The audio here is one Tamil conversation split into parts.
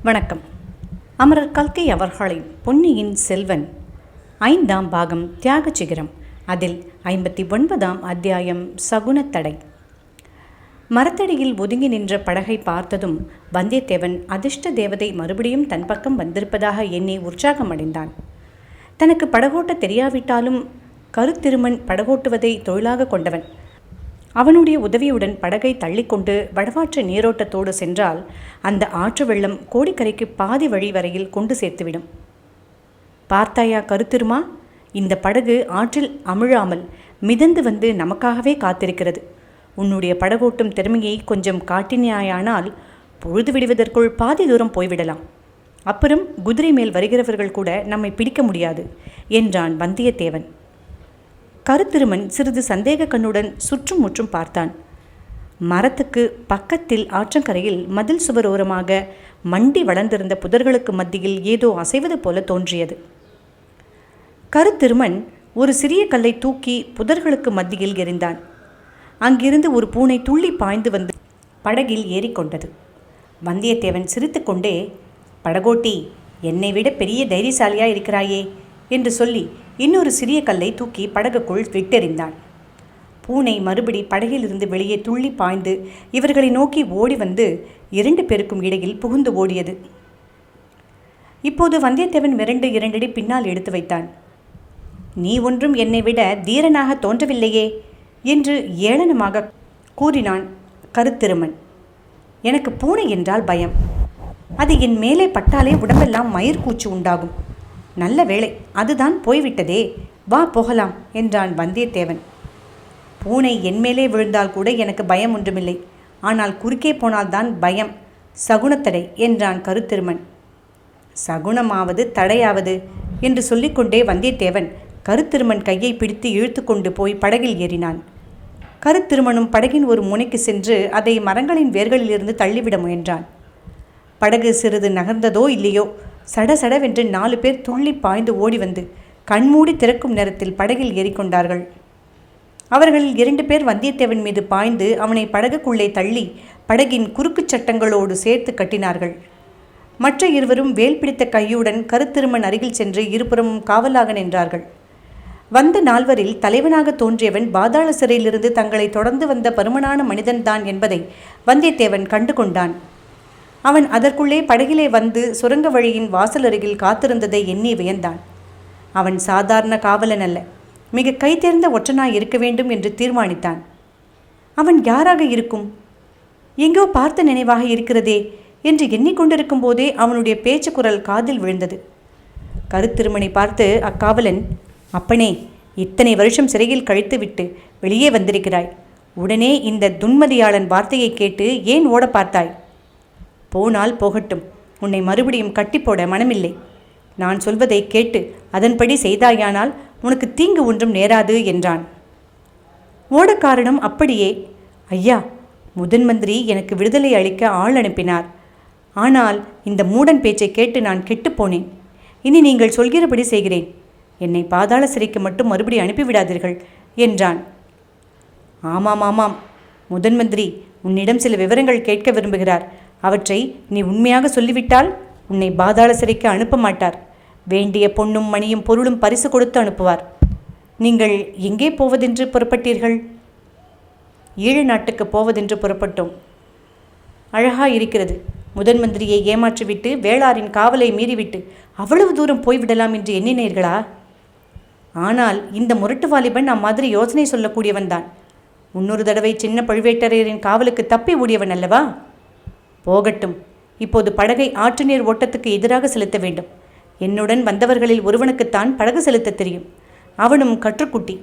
வணக்கம். அமரர் கல்கி அவர்களின் பொன்னியின் செல்வன் 5ஆம் பாகம் தியாக சிகரம். அதில் 59ஆம் அத்தியாயம் சகுனத்தடை. மரத்தடியில் ஒதுங்கி நின்ற படகை பார்த்ததும் வந்தியத்தேவன் அதிர்ஷ்ட தேவதை மறுபடியும் தன் பக்கம் வந்திருப்பதாக எண்ணி உற்சாகமடைந்தான். தனக்கு படகோட்ட தெரியாவிட்டாலும் கருத்திருமன் படகோட்டுவதை தொழிலாக கொண்டவன். அவனுடைய உதவியுடன் படகை தள்ளிக்கொண்டு வடவாற்று நீரோட்டத்தோடு சென்றால் அந்த ஆற்று வெள்ளம் கோடிக்கரைக்கு பாதி வழி வரையில் கொண்டு சேர்த்துவிடும். பார்த்தாயா கருத்திருமா, இந்த படகு ஆற்றில் அமிழாமல் மிதந்து வந்து நமக்காகவே காத்திருக்கிறது. உன்னுடைய படகோட்டும் திறமையை கொஞ்சம் காட்டினாயானால் பொழுது விடுவதற்குள் பாதி தூரம் போய்விடலாம். அப்புறம் குதிரை மேல் வருகிறவர்கள் கூட நம்மை பிடிக்க முடியாது என்றான் வந்தியத்தேவன். கருத்திருமன் சிறிது சந்தேக கண்ணுடன் சுற்றும் முற்றும் பார்த்தான். மரத்துக்கு பக்கத்தில் ஆற்றங்கரையில் மதில் சுவர் ஓரமாக மண்டி வளர்ந்திருந்த புதர்களுக்கு மத்தியில் ஏதோ அசைவது போல தோன்றியது. கருத்திருமன் ஒரு சிறிய கல்லை தூக்கி புதர்களுக்கு மத்தியில் எறிந்தான். அங்கிருந்து ஒரு பூனை துள்ளி பாய்ந்து வந்து படகில் ஏறிக்கொண்டது. வந்தியத்தேவன் சிரித்துக்கொண்டே, படகோட்டி, என்னை விட பெரிய தைரியசாலியா இருக்கிறாயே என்று சொல்லி இன்னொரு சிறிய கல்லை தூக்கி படகுக்குள் விட்டெறிந்தான். பூனை மறுபடி படகிலிருந்து வெளியே துள்ளி பாய்ந்து இவர்களை நோக்கி ஓடி வந்து 2 பேருக்கும் இடையில் புகுந்து ஓடியது. இப்போது வந்தியத்தேவன் மிரண்டு 2 அடி பின்னால் எடுத்து வைத்தான். நீ ஒன்றும் என்னை விட தீரனாக தோன்றவில்லையே என்று ஏளனமாக கூறினான் கருத்திருமன். எனக்கு பூனை என்றால் பயம். அது என் மேலே பட்டாலே உடம்பெல்லாம் மயிர்கூச்சு உண்டாகும். நல்ல வேளை, அதுதான் போய்விட்டதே, வா போகலாம் என்றான் வந்தியத்தேவன். பூனை என்மேலே விழுந்தால் கூட எனக்கு பயம் ஒன்றுமில்லை, ஆனால் குறுக்கே போனால்தான் பயம். சகுனத்தடை என்றான் கருத்திருமன். சகுனமாவது தடையாவது என்று சொல்லிக்கொண்டே வந்தியத்தேவன் கருத்திருமன் கையை பிடித்து இழுத்து கொண்டு போய் படகில் ஏறினான். கருத்திருமனும் படகின் ஒரு முனைக்கு சென்று அதை மரங்களின் வேர்களிலிருந்து தள்ளிவிட முயன்றான். படகு சிறிது நகர்ந்ததோ இல்லையோ, சடசடவென்று 4 பேர் துள்ளி பாய்ந்து ஓடி வந்து கண்மூடி திறக்கும் நேரத்தில் படகில் ஏறிக்கொண்டார்கள். அவர்களில் 2 பேர் வந்தியத்தேவன் மீது பாய்ந்து அவனை படகுக்குள்ளே தள்ளி படகின் குறுக்கு சட்டங்களோடு சேர்த்து கட்டினார்கள். மற்ற இருவரும் வேல் பிடித்த கையுடன் கருத்திருமன் அருகில் சென்று இருபுறமும் காவலாக நின்றார்கள். வந்த 4வரில் தலைவனாக தோன்றியவன் பாதாள சிறையிலிருந்து தங்களை தொடர்ந்து வந்த பருமனான மனிதன்தான் என்பதை வந்தியத்தேவன் கண்டு கொண்டான். அவன் அதற்குள்ளே படகிலே வந்து சுரங்க வழியின் வாசல் அருகில் காத்திருந்ததை எண்ணி வியந்தான். அவன் சாதாரண காவலன் அல்ல, மிக கைதேர்ந்த ஒற்றனாய் இருக்க வேண்டும் என்று தீர்மானித்தான். அவன் யாராக இருக்கும்? எங்கோ பார்த்த நினைவாக இருக்கிறதே என்று எண்ணிக்கொண்டிருக்கும் போதே அவனுடைய பேச்சு குரல் காதில் விழுந்தது. கருத்திருமனை பார்த்து அக்காவலன், அப்பனே, இத்தனை வருஷம் சிறையில் கழித்துவிட்டு வெளியே வந்திருக்கிறாய். உடனே இந்த துன்மதியாளன் வார்த்தையை கேட்டு ஏன் ஓட பார்த்தாய்? போனால் போகட்டும், உன்னை மறுபடியும் கட்டி போட மனமில்லை. நான் சொல்வதை கேட்டு அதன்படி செய்தாயானால் உனக்கு தீங்கு ஒன்றும் நேராது என்றான். ஓட காரணம் அப்படியே. ஐயா, முதன் மந்திரி எனக்கு விடுதலை அளிக்க ஆள் அனுப்பினார். ஆனால் இந்த மூடன் பேச்சை கேட்டு நான் கெட்டுப்போனேன். இனி நீங்கள் சொல்கிறபடி செய்கிறேன். என்னை பாதாள சிறைக்கு மட்டும் மறுபடி அனுப்பிவிடாதீர்கள் என்றான். ஆமாம் ஆமாம், முதன் மந்திரி உன்னிடம் சில விவரங்கள் கேட்க விரும்புகிறார். அவற்றை நீ உண்மையாக சொல்லிவிட்டால் உன்னை பாதாள சிறைக்கு அனுப்ப மாட்டார். வேண்டிய பொன்னும் மணியும் பொருளும் பரிசு கொடுத்து அனுப்புவார். நீங்கள் எங்கே போவதென்று புறப்பட்டீர்கள்? ஈழ நாட்டுக்கு போவதென்று புறப்பட்டோம். அழகா இருக்கிறது. முதன் மந்திரியை ஏமாற்றிவிட்டு வேளாரின் காவலை மீறிவிட்டு அவ்வளவு தூரம் போய்விடலாம் என்று எண்ணினீர்களா? ஆனால் இந்த முரட்டு வாலிபன் அம்மாதிரி யோசனை சொல்லக்கூடியவன்தான். 300 தடவை சின்ன பழுவேட்டரையரின் காவலுக்கு தப்பி ஓடியவன் அல்லவா? போகட்டும், இப்போது படகை ஆற்று நீர் ஓட்டத்துக்கு எதிராக செலுத்த வேண்டும். என்னுடன் வந்தவர்களில் ஒருவனுக்குத்தான் படகு செலுத்த தெரியும். அவனும் கற்றுக்குட்டி.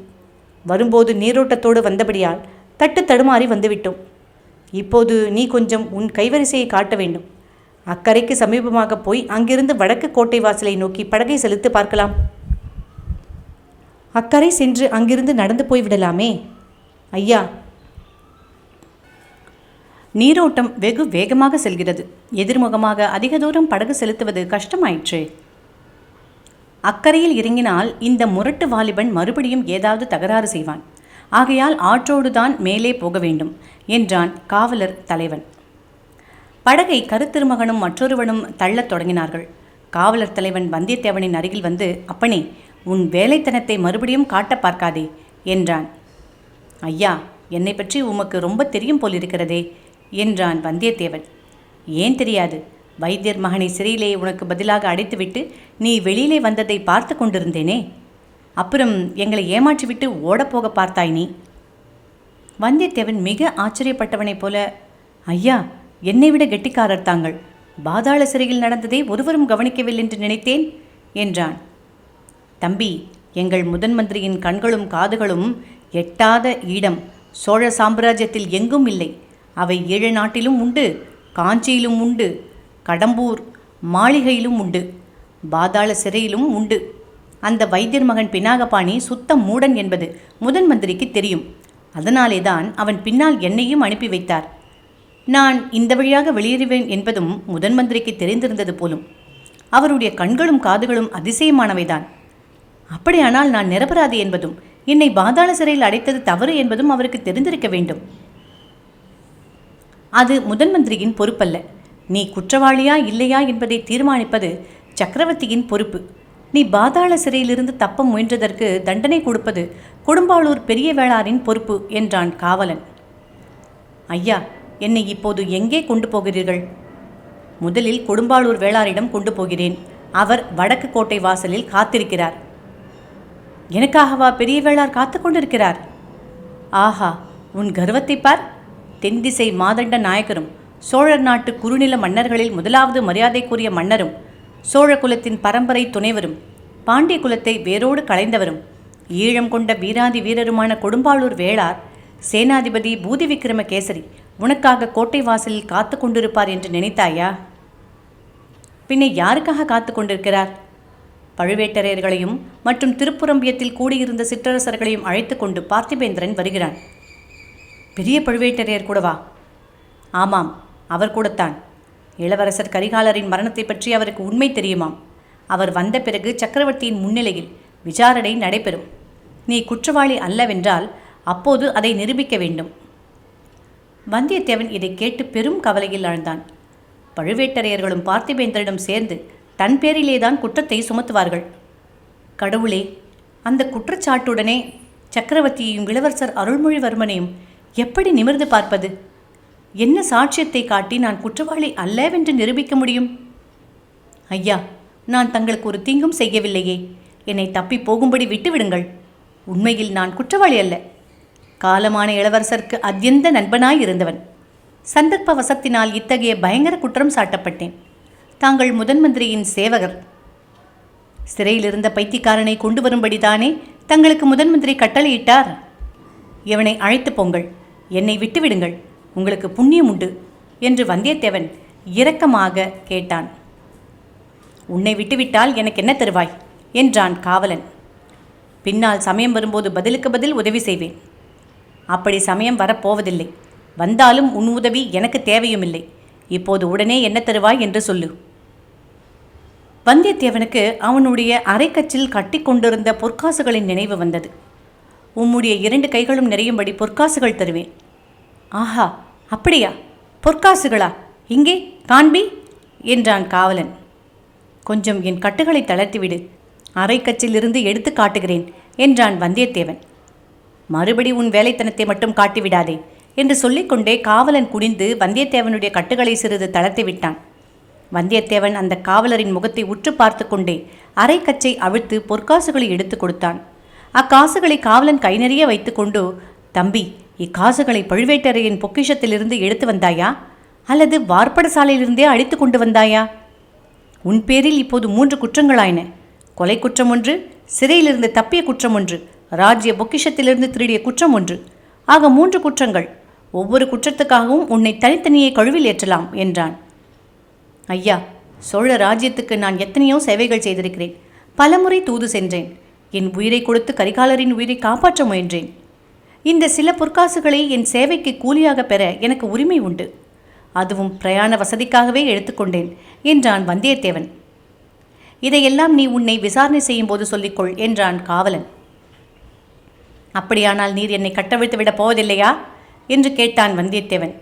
வரும்போது நீரோட்டத்தோடு வந்தபடியால் தட்டு தடுமாறி வந்துவிட்டோம். இப்போது நீ கொஞ்சம் உன் கைவரிசையை காட்ட வேண்டும். அக்கரைக்கு சமீபமாக போய் அங்கிருந்து வடக்கு கோட்டை வாசலை நோக்கி படகை செலுத்து பார்க்கலாம். அக்கரை சென்று அங்கிருந்து நடந்து போய்விடலாமே. ஐயா, நீரோட்டம் வெகு வேகமாக செல்கிறது. எதிர்முகமாக அதிக தூரம் படகு செலுத்துவது கஷ்டமாயிற்று. அக்கறையில் இறங்கினால் இந்த முரட்டு வாலிபன் மறுபடியும் ஏதாவது தகராறு செய்வான். ஆகையால் ஆற்றோடுதான் மேலே போக வேண்டும் என்றான் காவலர் தலைவன். படகை கருத்திருமகனும் மற்றொருவனும் தள்ளத் தொடங்கினார்கள். காவலர் தலைவன் வந்தியத்தேவனின் அருகில் வந்து, அப்பனே, உன் வேலைத்தனத்தை மறுபடியும் காட்ட பார்க்காதே என்றான். ஐயா, என்னை பற்றி உமக்கு ரொம்ப தெரியும் போலிருக்கிறதே என்றான் வந்தியத்தேவன். ஏன் தெரியாது? வைத்தியர் மகனை சிறையிலே உனக்கு பதிலாக அடைத்துவிட்டு நீ வெளியிலே வந்ததை பார்த்து கொண்டிருந்தேனே. அப்புறம் எங்களை ஏமாற்றிவிட்டு ஓடப்போக பார்த்தாய் நீ. வந்தியத்தேவன் மிக ஆச்சரியப்பட்டவனைப் போல, ஐயா, என்னை விட கெட்டிக்காரர் தாங்கள். பாதாள சிறையில் நடந்ததை ஒருவரும் கவனிக்கவில்லை என்று நினைத்தேன் என்றான். தம்பி, எங்கள் முதன் மந்திரியின் கண்களும் காதுகளும் எட்டாத இடம் சோழ சாம்ராஜ்யத்தில் எங்கும் இல்லை. அவை ஈழ நாட்டிலும் உண்டு, காஞ்சியிலும் உண்டு, கடம்பூர் மாளிகையிலும் உண்டு, பாதாள சிறையிலும் உண்டு. அந்த வைத்தியர் மகன் பினாகபாணி சுத்த மூடன் என்பது முதன் மந்திரிக்கு தெரியும். அதனாலேதான் அவன் பின்னால் என்னையும் அனுப்பி வைத்தார். நான் இந்த வழியாக வெளியேறுவேன் என்பதும் முதன் மந்திரிக்கு தெரிந்திருந்தது போலும். அவருடைய கண்களும் காதுகளும் அதிசயமானவைதான். அப்படியானால் நான் நிரபராதி என்பதும் என்னை பாதாள சிறையில் அடைத்தது தவறு என்பதும் அவருக்கு தெரிந்திருக்க வேண்டும். அது முதன் மந்திரியின் பொறுப்பல்ல. நீ குற்றவாளியா இல்லையா என்பதை தீர்மானிப்பது சக்கரவர்த்தியின் பொறுப்பு. நீ பாதாள சிறையிலிருந்து தப்ப முயன்றதற்கு தண்டனை கொடுப்பது கொடும்பாளூர் பெரிய வேளாரின் பொறுப்பு என்றான் காவலன். ஐயா, என்னை இப்போது எங்கே கொண்டு போகிறீர்கள்? முதலில் கொடும்பாளூர் வேளாரிடம் கொண்டு போகிறேன். அவர் வடக்கு கோட்டை வாசலில் காத்திருக்கிறார். எனக்காகவா பெரிய வேளார் காத்து கொண்டிருக்கிறார்? ஆஹா, உன் கர்வத்தை பார். தென்திசை மாதண்ட நாயக்கரும் சோழர் நாட்டு குறுநில மன்னர்களில் முதலாவது மரியாதைக்குரிய மன்னரும் சோழ குலத்தின் பரம்பரை துணைவரும் பாண்டிய குலத்தை வேரோடு களைந்தவரும் ஈழம் கொண்ட வீராதி வீரருமான கொடும்பாளூர் வேளார் சேனாதிபதி பூதி விக்ரமகேசரி உனக்காக கோட்டை வாசலில் காத்து கொண்டிருப்பார் என்று நினைத்தாயா? பின்னே யாருக்காக காத்து கொண்டிருக்கிறார்? பழுவேட்டரையர்களையும் மற்றும் திருப்புரம்பியத்தில் கூடியிருந்த சிற்றரசர்களையும் அழைத்து கொண்டு பார்த்திபேந்திரன் வருகிறான். பெரிய பழுவேட்டரையர் கூடவா? ஆமாம், அவர் கூடத்தான். இளவரசர் கரிகாலரின் மரணத்தை பற்றி அவருக்கு உண்மை தெரியுமாம். அவர் வந்த பிறகு சக்கரவர்த்தியின் முன்னிலையில் விசாரணை நடைபெறும். நீ குற்றவாளி அல்லவென்றால் அப்போது அதை நிரூபிக்க வேண்டும். வந்தியத்தேவன் இதை கேட்டு பெரும் கவலையில் ஆழ்ந்தான். பழுவேட்டரையர்களும் பார்த்திபேந்திரனும் சேர்ந்து தன் பேரிலேதான் குற்றத்தை சுமத்துவார்கள். கடவுளே, அந்த குற்றச்சாட்டுடனே சக்கரவர்த்தியையும் இளவரசர் அருள்மொழிவர்மனையும் எப்படி நிமிர்ந்து பார்ப்பது? என்ன சாட்சியத்தை காட்டி நான் குற்றவாளி அல்லவென்று நிரூபிக்க முடியும்? ஐயா, நான் தங்களுக்கு ஒரு தீங்கும் செய்யவில்லையே. என்னை தப்பி போகும்படி விட்டுவிடுங்கள். உண்மையில் நான் குற்றவாளி அல்ல. காலமான இளவரசருக்கு அத்தியந்த நண்பனாயிருந்தவன். சந்தர்ப்ப வசத்தினால் இத்தகைய பயங்கர குற்றம் சாட்டப்பட்டேன். தாங்கள் முதன் மந்திரியின் சேவகர். சிறையிலிருந்த பைத்தியக்காரனை கொண்டு வரும்படிதானே தங்களுக்கு முதன் மந்திரி கட்டளையிட்டார். இவனை அழைத்து போங்கள். என்னை விட்டுவிடுங்கள். உங்களுக்கு புண்ணியம் உண்டு என்று வந்தியத்தேவன் இரக்கமாக கேட்டான். உன்னை விட்டுவிட்டால் எனக்கு என்ன தருவாய் என்றான் காவலன். பின்னால் சமயம் வரும்போது பதிலுக்கு பதில் உதவி செய்வேன். அப்படி சமயம் வரப்போவதில்லை. வந்தாலும் உன் உதவி எனக்கு தேவையுமில்லை. இப்போது உடனே என்ன தருவாய் என்று சொல்லு. வந்தியத்தேவனுக்கு அவனுடைய அரைக்கச்சில் கட்டி கொண்டிருந்த பொற்காசுகளின் நினைவு வந்தது. உம்முடைய 2 கைகளும் நிறையும்படி பொற்காசுகள் தருவேன். ஆஹா, அப்படியா? பொற்காசுகளா? இங்கே காண்பி என்றான் காவலன். கொஞ்சம் என் கட்டுகளை தளர்த்திவிடு. அரைக்கச்சிலிருந்து எடுத்து காட்டுகிறேன் என்றான் வந்தியத்தேவன். மறுபடி உன் வேலைத்தனத்தை மட்டும் காட்டிவிடாதே என்று சொல்லிக்கொண்டே காவலன் குனிந்து வந்தியத்தேவனுடைய கட்டுகளை சிறிது தளர்த்தி விட்டான். வந்தியத்தேவன் அந்த காவலரின் முகத்தை உற்று பார்த்து கொண்டே அரைக்கச்சை அவிழ்த்து பொற்காசுகளை எடுத்து கொடுத்தான். அக்காசுகளை காவலன் கை நிறைய வைத்து கொண்டு, தம்பி, இக்காசுகளை பழுவேட்டரையின் பொக்கிஷத்திலிருந்து எடுத்து வந்தாயா அல்லது வார்ப்பட சாலையிலிருந்தே அழித்து கொண்டு வந்தாயா? உன் பேரில் இப்போது 3 குற்றங்களாயின. கொலை குற்றம் ஒன்று, சிறையிலிருந்து தப்பிய குற்றம் ஒன்று, ராஜ்ய பொக்கிஷத்திலிருந்து திருடிய குற்றம் ஒன்று. ஆக 3 குற்றங்கள். ஒவ்வொரு குற்றத்துக்காகவும் உன்னை தனித்தனியே கழுவில் ஏற்றலாம் என்றான். ஐயா, சோழ ராஜ்யத்துக்கு நான் எத்தனையோ சேவைகள் செய்திருக்கிறேன். பலமுறை தூது சென்றேன். என் உயிரை கொடுத்து கரிகாலரின் உயிரை காப்பாற்ற முயன்றேன். இந்த சில பொற்காசுகளை என் சேவைக்கு கூலியாக பெற எனக்கு உரிமை உண்டு. அதுவும் பிரயாண வசதிக்காகவே எடுத்துக்கொண்டேன் என்றான் வந்தியத்தேவன். இதையெல்லாம் நீ உன்னை விசாரணை செய்யும் போது சொல்லிக்கொள் என்றான் காவலன். அப்படியானால் நீர் என்னை கட்டவிழ்த்து விடப் போவதில்லையா என்று கேட்டான் வந்தியத்தேவன்.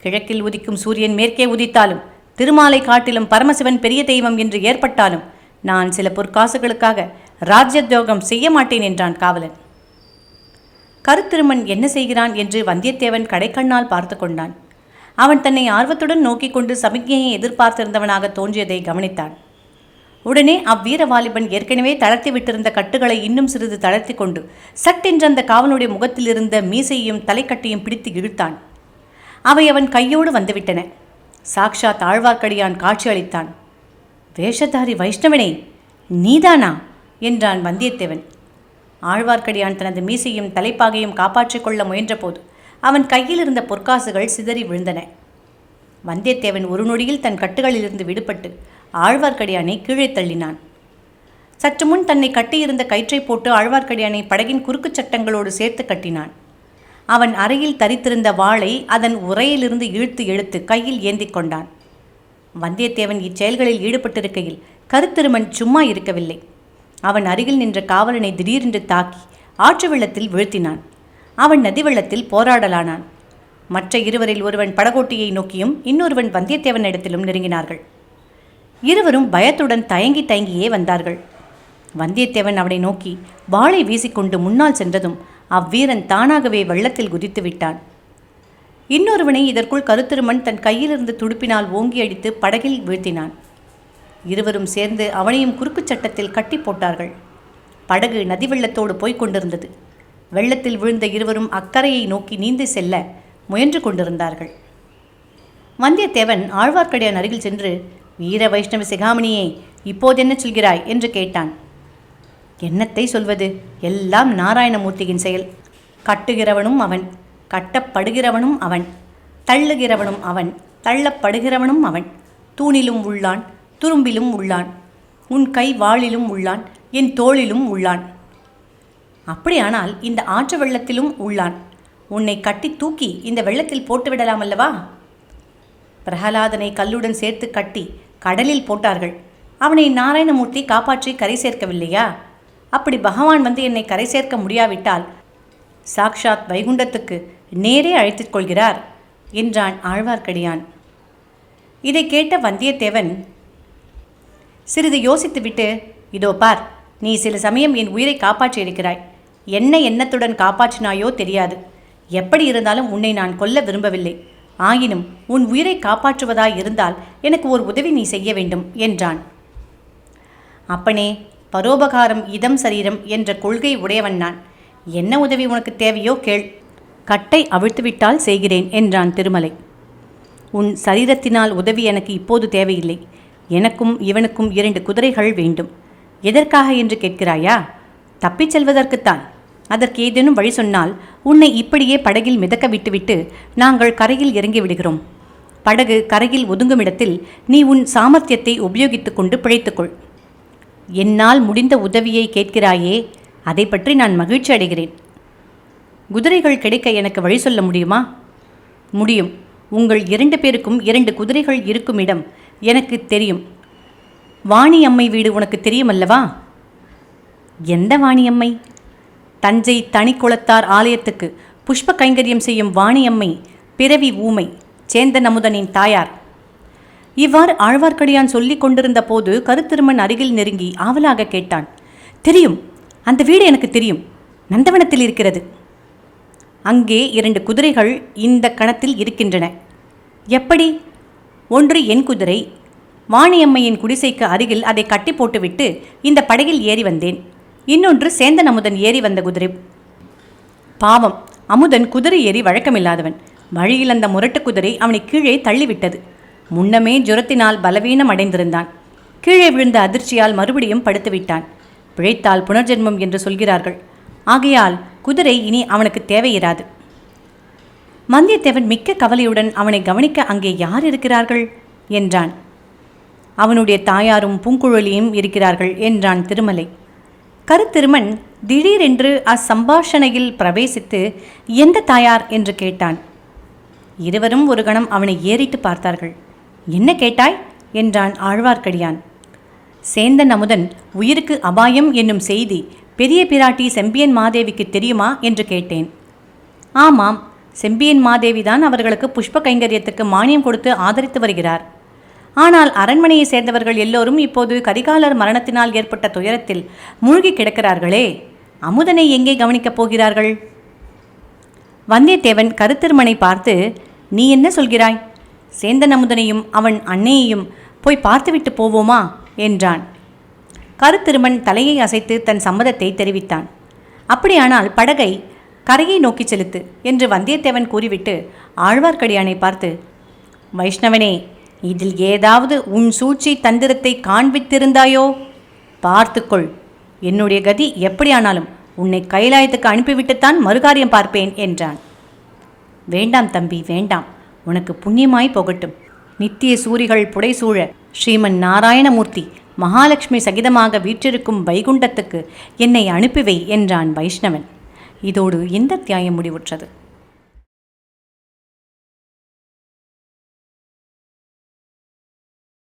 கிழக்கில் உதிக்கும் சூரியன் மேற்கே உதித்தாலும், திருமாலை காட்டிலும் பரமசிவன் பெரிய தெய்வம் என்று ஏற்பட்டாலும் நான் சில பொற்காசுகளுக்காக ராஜ்யத்யோகம் செய்ய மாட்டேன் என்றான் காவலன். கருத்திருமன் என்ன செய்கிறான் என்று வந்தியத்தேவன் கடைக்கண்ணால் பார்த்து கொண்டான். அவன் தன்னை ஆர்வத்துடன் நோக்கிக் கொண்டு சமிக்ஞையை எதிர்பார்த்திருந்தவனாக தோன்றியதை கவனித்தான். உடனே அவ்வீர வாலிபன் ஏற்கனவே தளர்த்தி விட்டிருந்த கட்டுகளை இன்னும் சிறிது தளர்த்தி கொண்டு சட்டென்று அந்த காவனுடைய முகத்தில் இருந்த மீசையும் தலைக்கட்டையும் பிடித்து இழுத்தான். அவை அவன் கையோடு வந்துவிட்டன. சாக்ஷாத் ஆழ்வார்க்கடியான் காட்சி அளித்தான். வேஷதாரி வைஷ்ணவனே, நீதானா என்றான் வந்தியத்தேவன். ஆழ்வார்க்கடியான் தனது மீசையும் தலைப்பாகையும் காப்பாற்றிக் கொள்ள முயன்றபோது அவன் கையில் இருந்த பொற்காசுகள் சிதறி விழுந்தன. வந்தியத்தேவன் ஒரு நொடியில் தன் கட்டுகளிலிருந்து விடுபட்டு ஆழ்வார்க்கடியானை கீழே தள்ளினான். சற்று முன் தன்னை கட்டியிருந்த கயிற்றை போட்டு ஆழ்வார்க்கடியானை படகின் குறுக்கு சட்டங்களோடு சேர்த்து கட்டினான். அவன் அறையில் தரித்திருந்த வாளை அதன் உரையிலிருந்து இழுத்து எடுத்து கையில் ஏந்தி கொண்டான். வந்தியத்தேவன் இச்செயல்களில் ஈடுபட்டிருக்கையில் கருத்திருமன் சும்மா இருக்கவில்லை. அவன் அருகில் நின்ற காவலனை திடீரென்று தாக்கி ஆற்று வெள்ளத்தில் வீழ்த்தினான். அவன் நதி வெள்ளத்தில் போராடலானான். மற்ற இருவரில் ஒருவன் படகோட்டியை நோக்கியும் இன்னொருவன் வந்தியத்தேவனிடத்திலும் நெருங்கினார்கள். இருவரும் பயத்துடன் தயங்கி தயங்கியே வந்தார்கள். வந்தியத்தேவன் அவனை நோக்கி வாளை வீசிக்கொண்டு முன்னால் சென்றதும் அவ்வீரன் தானாகவே வெள்ளத்தில் குதித்து விட்டான். இன்னொருவனை இதற்குள் கருத்திருமன் தன் கையிலிருந்து துடுப்பினால் ஓங்கி அடித்து படகில் வீழ்த்தினான். இருவரும் சேர்ந்து அவனையும் குறுக்குச் சட்டத்தில் கட்டி போட்டார்கள். படகு நதி வெள்ளத்தோடு போய்க் கொண்டிருந்தது. வெள்ளத்தில் விழுந்த இருவரும் அக்கறையை நோக்கி நீந்தி செல்ல முயன்று கொண்டிருந்தார்கள். வந்தியத்தேவன் ஆழ்வார்க்கடியான் அருகில் சென்று, வீர வைஷ்ணவ சிகாமணியே, இப்போதென்ன சொல்கிறாய் என்று கேட்டான். என்னத்தை சொல்வது? எல்லாம் நாராயணமூர்த்தியின் செயல். கட்டுகிறவனும் அவன், கட்டப்படுகிறவனும் அவன், தள்ளுகிறவனும் அவன், தள்ளப்படுகிறவனும் அவன். தூணிலும் உள்ளான், துரும்பிலும் உள்ளான், உன் கை வாளிலும் உள்ளான், என் தோளிலும் உள்ளான். அப்படியானால் இந்த ஆற்று வெள்ளத்திலும் உள்ளான். உன்னை கட்டி தூக்கி இந்த வெள்ளத்தில் போட்டுவிடலாம் அல்லவா? பிரகலாதனை கல்லுடன் சேர்த்து கட்டி கடலில் போட்டார்கள். அவனை நாராயணமூர்த்தி காப்பாற்றி கரை சேர்க்கவில்லையா? அப்படி பகவான் வந்து என்னை கரை சேர்க்க முடியாவிட்டால் சாக்ஷாத் வைகுண்டத்துக்கு நேரே அழைத்துக் கொள்கிறார் என்றான் ஆழ்வார்க்கடியான். இதை கேட்ட வந்தியத்தேவன் சிறிது யோசித்துவிட்டு, இதோ பார், நீ சில சமயம் என் உயிரை காப்பாற்றியிருக்கிறாய். என்ன எண்ணத்துடன் காப்பாற்றினாயோ தெரியாது. எப்படி இருந்தாலும் உன்னை நான் கொல்ல விரும்பவில்லை. ஆயினும் உன் உயிரை காப்பாற்றுவதாய் இருந்தால் எனக்கு ஒரு உதவி நீ செய்ய வேண்டும் என்றான். அப்பனே, பரோபகாரம் இதம் சரீரம் என்ற கொள்கை உடையவன் நான். என்ன உதவி உனக்கு தேவையோ கேள். கட்டை அவிழ்த்துவிட்டால் செய்கிறேன் என்றான் திருமலை. உன் சரீரத்தினால் உதவி எனக்கு இப்போது தேவையில்லை. எனக்கும் இவனுக்கும் 2 குதிரைகள் வேண்டும். எதற்காக என்று கேட்கிறாயா? தப்பிச் செல்வதற்குத்தான். அதற்கு ஏதேனும் வழி சொன்னால் உன்னை இப்படியே படகில் மிதக்க விட்டுவிட்டு நாங்கள் கரையில் இறங்கி விடுகிறோம். படகு கரையில் ஒதுங்குமிடத்தில் நீ உன் சாமர்த்தியத்தை உபயோகித்துக் கொண்டு பிழைத்துக்கொள். என்னால் முடிந்த உதவியை கேட்கிறாயே, அதை பற்றி நான் மகிழ்ச்சி அடைகிறேன். குதிரைகள் கிடைக்க எனக்கு வழி சொல்ல முடியுமா? முடியும். உங்கள் 2 பேருக்கும் 2 குதிரைகள் இருக்கும் இடம் எனக்கு தெரியும். வாணியம்மை வீடு உனக்கு தெரியுமல்லவா? எந்த வாணியம்மை? தஞ்சை தனிக்குளத்தார் ஆலயத்துக்கு புஷ்ப கைங்கரியம் செய்யும் வாணியம்மை பிறவி ஊமை, சேந்தன் அமுதனின் தாயார். இவ்வாறு ஆழ்வார்க்கடியான் சொல்லிக் கொண்டிருந்த போது கருத்திருமன் அருகில் நெருங்கி ஆவலாக கேட்டான். தெரியும், அந்த வீடு எனக்கு தெரியும். நந்தவனத்தில் இருக்கிறது. அங்கே 2 குதிரைகள் இந்த கணத்தில் இருக்கின்றன. எப்படி? ஒன்று என் குதிரை. வாணியம்மையின் குடிசைக்கு அருகில் அதை கட்டி போட்டுவிட்டு இந்த படகில் ஏறி வந்தேன். இன்னொன்று சேந்தன் அமுதன் ஏறி வந்த குதிரை. பாவம், அமுதன் குதிரை ஏறி வழக்கமில்லாதவன். வழியில் அந்த முரட்டு குதிரை அவனை கீழே தள்ளிவிட்டது. முன்னமே ஜுரத்தினால் பலவீனம் அடைந்திருந்தான். கீழே விழுந்த அதிர்ச்சியால் மறுபடியும் படுத்துவிட்டான். பிழைத்தால் புனர்ஜென்மம் என்று சொல்கிறார்கள். ஆகையால் குதிரை இனி அவனுக்கு தேவையிராது. வந்தியத்தேவன் மிக்க கவலையுடன் அவனை கவனிக்க அங்கே யார் இருக்கிறார்கள் என்றான். அவனுடைய தாயாரும் பூங்குழலியும் இருக்கிறார்கள் என்றான் திருமலை. கருத்திருமன் திடீரென்று அச்சம்பாஷணையில் பிரவேசித்து எந்த தாயார் என்று கேட்டான். இருவரும் ஒரு கணம் அவனை ஏறிட்டு பார்த்தார்கள். என்ன கேட்டாய் என்றான் ஆழ்வார்க்கடியான். சேந்தன் அமுதன் உயிருக்கு அபாயம் என்னும் செய்தி பெரிய பிராட்டி செம்பியன் மாதேவிக்கு தெரியுமா என்று கேட்டேன். ஆமாம், செம்பியன் மாதேவி தான் அவர்களுக்கு புஷ்ப கைங்கரியத்துக்கு மானியம் கொடுத்து ஆதரித்து வருகிறார். ஆனால் அரண்மனையை சேர்ந்தவர்கள் எல்லோரும் இப்போது கரிகாலர் மரணத்தினால் ஏற்பட்ட துயரத்தில் மூழ்கி கிடக்கிறார்களே, அமுதனை எங்கே கவனிக்கப் போகிறார்கள்? வந்தியத்தேவன் கருத்திருமனை பார்த்து, நீ என்ன சொல்கிறாய்? சேந்தன் அமுதனையும் அவன் அன்னையையும் போய் பார்த்துவிட்டு போவோமா என்றான். கருத்திருமன் தலையை அசைத்து தன் சம்மதத்தை தெரிவித்தான். அப்படியானால் படகை கரையை நோக்கி செலுத்து என்று வந்தியத்தேவன் கூறிவிட்டு ஆழ்வார்க்கடியானை பார்த்து, வைஷ்ணவனே, இதில் ஏதாவது உன் சூழ்ச்சி தந்திரத்தை காண்பித்திருந்தாயோ? பார்த்துக்கொள். என்னுடைய கதி எப்படியானாலும் உன்னை கைலாயத்துக்கு அனுப்பிவிட்டுத்தான் மறுகாரியம் பார்ப்பேன் என்றான். வேண்டாம் தம்பி, வேண்டாம். உனக்கு புண்ணியமாய் போகட்டும். நித்திய சூரிகள் புடைசூழ ஸ்ரீமன் நாராயணமூர்த்தி மகாலட்சுமி சகிதமாக வீற்றிருக்கும் வைகுண்டத்துக்கு என்னை அனுப்பிவை என்றான் வைஷ்ணவன். இதோடு இந்த அத்தியாயம் முடிவுற்றது.